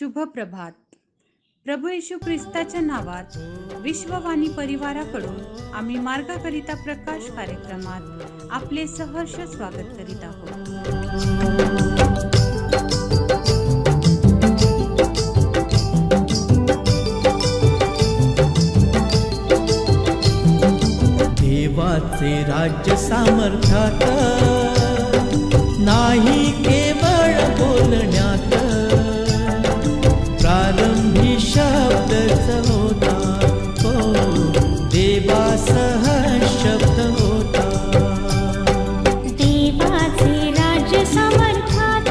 शुभ प्रभात. प्रभू येशू ख्रिस्ताच्या नावात विश्ववाणी परिवाराकडून आम्ही मार्गाकरिता प्रकाश कार्यक्रमात आपले सहर्ष स्वागत करीत आहोत. देवाचे राज्य सामर्थ्यात नाही केवळ बोलण्यात, प्रारंभी शब्दच होता, हो देवासह शब्द होता. देवाचे राज्य सामर्थ्यात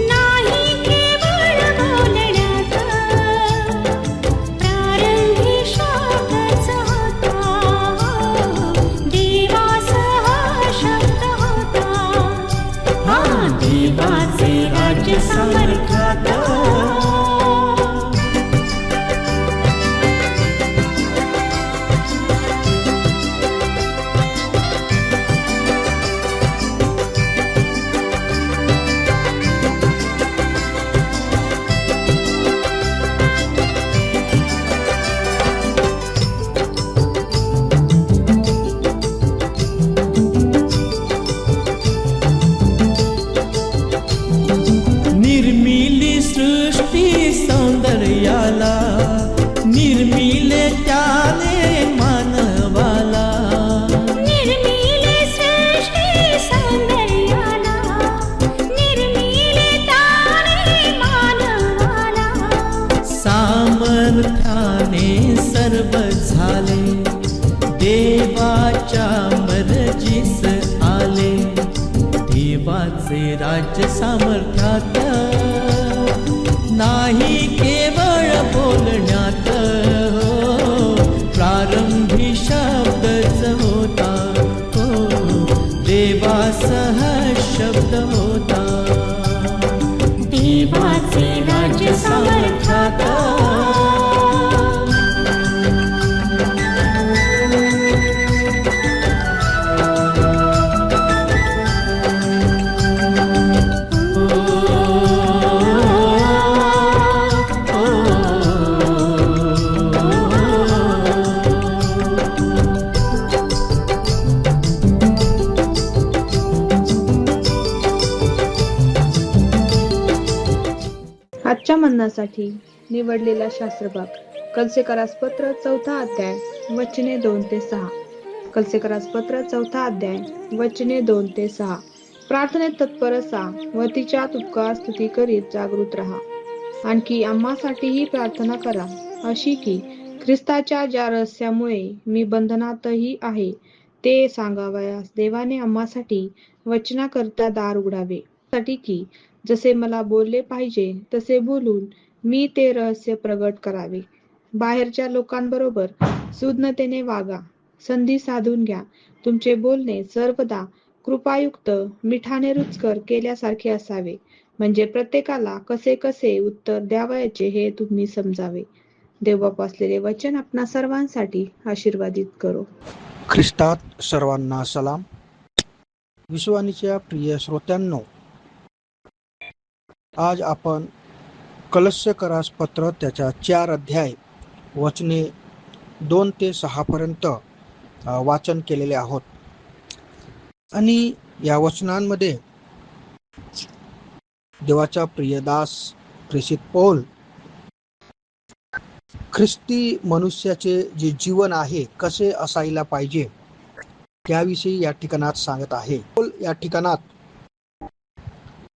नाही केवळ बोलण्यात, प्रारंभी शब्दच होता, देवासह शब्द होता. देवाचे राज्य सामर्थ्यात. निर्मिली सृष्टी सौंदर्याला, निर्मिले त्याने मानवाला. निर्मिले सृष्टी सौंदर्याला, निर्मिले त्याने मानवाला. सामर्थ्याने सर्व झाले, देवाच्या मर्जीस आले. देवाचे राज्य सामर्थ्यात नाही केवळ बोलण्यात, हो प्रारंभी शब्दच होता, हो देवासह शब्द होता. देवाचे राज्य सामर्थ्यात. आजच्या मन्नासाठी निवडलेला शास्त्रभाग कलसेकरास पत्र 4 अध्याय वचने 2 ते 6. कलसेकरास पत्र 4 अध्याय वचने 2 ते 6. प्रार्थनेत तत्पर असा व तिच्यात उपकार स्तुती करीत जागृत राहा. आणखी आम्हासाठीही प्रार्थना करा, अशी की ख्रिस्ताच्या ज्या रहस्यामुळे मी बंधनातही आहे ते सांगावयास देवाने आम्हासाठी वचनाकरता दार उघडावे, साठी की जसे मला बोलले पाहिजे तसे बोलून मी ते रहस्य प्रगट करावे. बाहेरच्या लोकांबरोबर सुज्ञतेने वागा, संधी साधून घ्या. तुमचे बोलणे सर्वदा कृपायुक्त, मिठाने रुचकर केल्यासारखे असावे, म्हणजे प्रत्येकाला कसे कसे उत्तर द्यावयाचे हे तुम्ही समजावे. देवबाप असलेले वचन आपणा सर्वांसाठी आशीर्वादित करो. ख्रिस्तात सर्वांना सलाम. विश्ववाणीच्या प्रिय श्रोत्यांनो, आज आपण कलस्यकरास पत्र त्याच्या 4 अध्याय वचने 2 ते 6 पर्यंत वाचन केलेले आहोत. आणि या वचनांमध्ये देवाचा प्रियदास प्रेषित पौल ख्रिस्ती मनुष्याचे जे जीवन आहे कसे असायला पाहिजे त्याविषयी या ठिकाणात सांगत आहे. पौल या ठिकाणात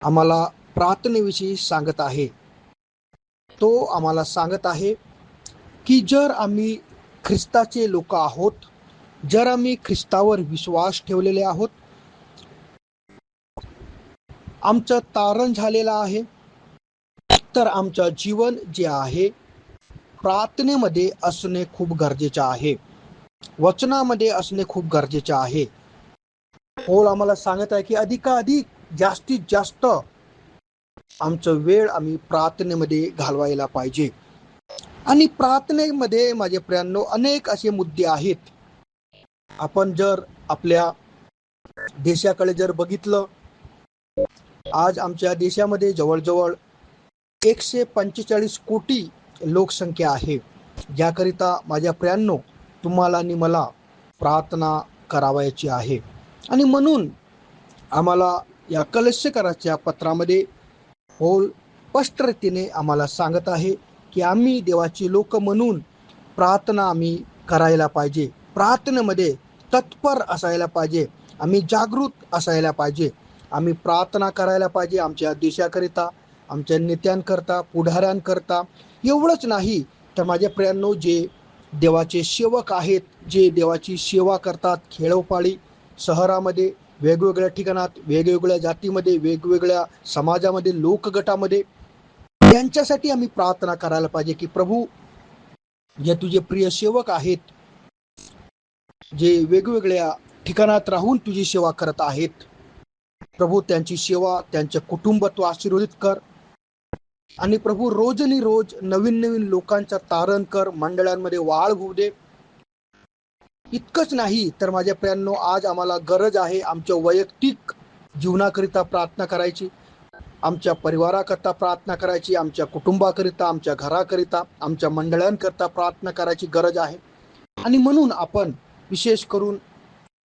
आम्हाला प्रार्थनेविषयी सांगत आहे. तो आम्हाला सांगत आहे की जर आम्ही ख्रिस्ताचे लोक आहोत, जर आम्ही ख्रिस्तावर विश्वास ठेवलेले आहोत, आमचं तारण झालेलं आहे, तर आमचं जीवन जे आहे प्रार्थनेमध्ये असणे खूप गरजेचे आहे, वचनामध्ये असणे खूप गरजेचे आहे. पौल आम्हाला सांगत आहे की अधिकाधिक जास्तीत जास्त आमचं वेळ आम्ही प्रार्थनेमध्ये घालवायला पाहिजे. आणि प्रार्थनेमध्ये माझे प्रियांनो अनेक असे मुद्दे आहेत. आपण जर आपल्या देशाकडे जर बघितलं, आज आमच्या देशामध्ये जवळजवळ 145 कोटी लोकसंख्या आहे, ज्याकरिता माझ्या प्रियांनो तुम्हाला आणि मला प्रार्थना करावयाची आहे. आणि म्हणून आम्हाला या कलशकराच्या पत्रामध्ये पौल स्पष्ट रीतीने आम्हाला सांगत आहे की आम्ही देवाची लोक म्हणून प्रार्थना आम्ही करायला पाहिजे, प्रार्थनेमध्ये तत्पर असायला पाहिजे, आम्ही जागृत असायला पाहिजे, आम्ही प्रार्थना करायला पाहिजे आमच्या देशाकरिता, आमच्या नेत्यांकरता, पुढाऱ्यांकरता. एवढंच नाही तर माझ्या प्रियांनो, जे देवाचे सेवक आहेत, जे देवाची सेवा करतात खेडोपाडी शहरामध्ये, वेगवेगळ्या ठिकाणात, वेगवेगळ्या जातीमध्ये, वेगवेगळ्या समाजामध्ये, लोकगटामध्ये, त्यांच्यासाठी आम्ही प्रार्थना करायला पाहिजे की प्रभू, जे तुझे प्रिय सेवक आहेत, जे वेगवेगळ्या ठिकाणात राहून तुझी सेवा करत आहेत, प्रभू त्यांची सेवा, त्यांचे कुटुंब तू आशीर्वादित कर. आणि प्रभू रोजनी रोज नवीन नवीन लोकांचा तारण कर, मंडळांमध्ये वाढ होऊ दे. इतकंच नाही तर माझ्या प्रियांनो, आज आम्हाला गरज आहे आमच्या वैयक्तिक जीवनाकरिता प्रार्थना करायची, आमच्या परिवाराकरिता प्रार्थना करायची, आमच्या कुटुंबाकरिता, आमच्या घराकरिता, आमच्या मंडळांकरिता प्रार्थना करायची गरज आहे. आणि म्हणून आपण विशेष करून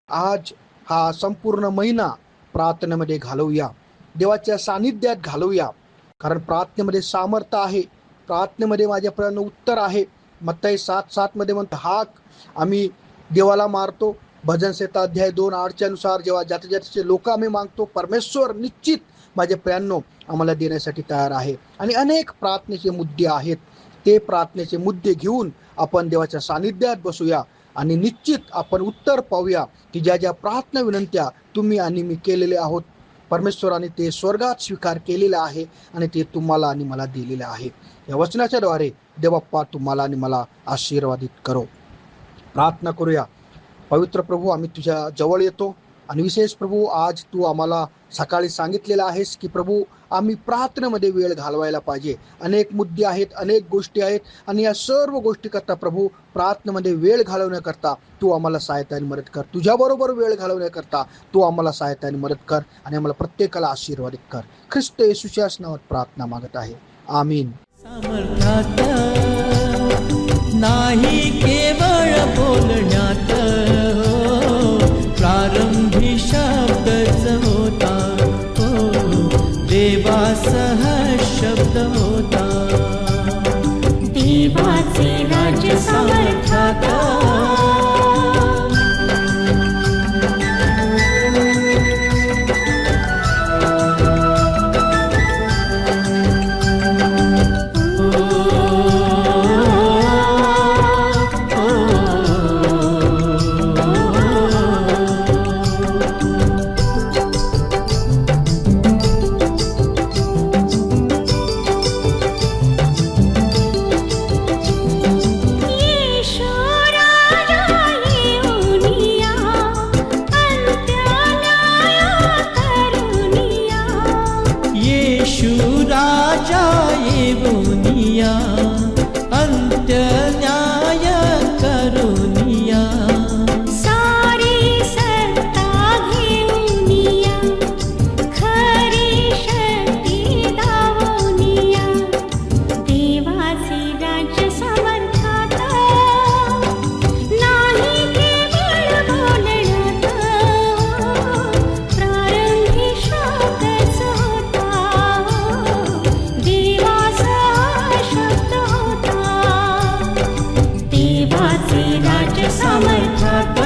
आज हा संपूर्ण महिना प्रार्थनेमध्ये घालवूया, देवाच्या सानिध्यात घालवूया. कारण प्रार्थनेमध्ये सामर्थ्य आहे, प्रार्थनेमध्ये माझ्या प्रियांनो उत्तर आहे. मत्ती 7:7 मध्ये म्हणतो, हाक आम्ही देवाला मारतो. भजन संहिता अध्याय 2:8 नुसार जेव्हा जातीचे लोक आम्ही मागतो, परमेश्वर निश्चित माझ्या प्रियांनो आम्हाला देण्यासाठी तयार आहे. आणि अनेक प्रार्थनेचे मुद्दे आहेत, ते प्रार्थनेचे मुद्दे घेऊन आपण देवाच्या सानिध्यात बसूया आणि निश्चित आपण उत्तर पाहूया की ज्या ज्या प्रार्थना विनंत्या तुम्ही आणि मी केलेले आहोत, परमेश्वराने ते स्वर्गात स्वीकार केलेले आहे आणि ते तुम्हाला आणि मला दिलेले आहे. या वचनाच्या द्वारे देवबाप्पा तुम्हाला आणि मला आशीर्वादित करो. प्रार्थना करूया. पवित्र प्रभू, आम्ही तुझ्या जवळ येतो आणि विशेष प्रभू, आज तू आम्हाला सकाळी सांगितलेलं आहेस की प्रभू आम्ही प्रार्थनेमध्ये वेळ घालवायला पाहिजे. अनेक मुद्दे आहेत, अनेक गोष्टी आहेत आणि या सर्व गोष्टी करता प्रभू प्रार्थनेमध्ये वेळ घालवण्याकरता तू आम्हाला सहायता आणि मदत कर. तुझ्याबरोबर वेळ घालवण्याकरता तू आम्हाला सहायता आणि मदत कर आणि आम्हाला प्रत्येकाला आशीर्वादित कर. ख्रिस्त येशूच्या नावात प्रार्थना मागत आहे, आमीन. सामर्थ्यात नाही केवळ बोलण्यात, प्रारंभी शब्दच होता, देवासह शब्द होता, देवाचे राज्य सामर्थ्यात अंत्य न्याय करुनिया, सारी सत्ता घेऊनिया, खरी शक्ती दावनिया, देवाचे राज्य सामर्थ्यात नाही केवळ बोलण्यात, प्रारंभी शब्दच होता, देवाचा शब्द होता, देवाचे राज्य सामर्थ्यात.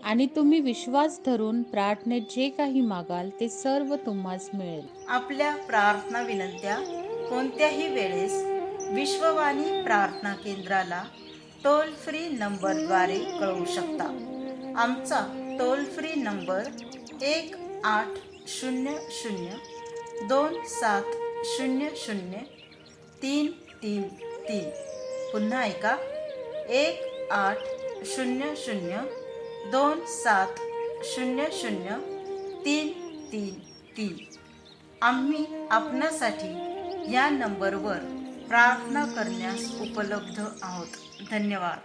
आणि तुम्ही विश्वास धरून प्रार्थनेत जे काही मागाल ते सर्व तुम्हास मिळेल. आपल्या प्रार्थना विनंत्या कोणत्याही वेळेस विश्ववाणी प्रार्थना केंद्राला टोल फ्री नंबरद्वारे कळवू शकता. आमचा टोल फ्री नंबर 1-800-2700-333. पुन्हा ऐका, 1-800-2700-333. आम्ही आपणासाठी या नंबरवर प्रार्थना करण्यास उपलब्ध आहोत. धन्यवाद.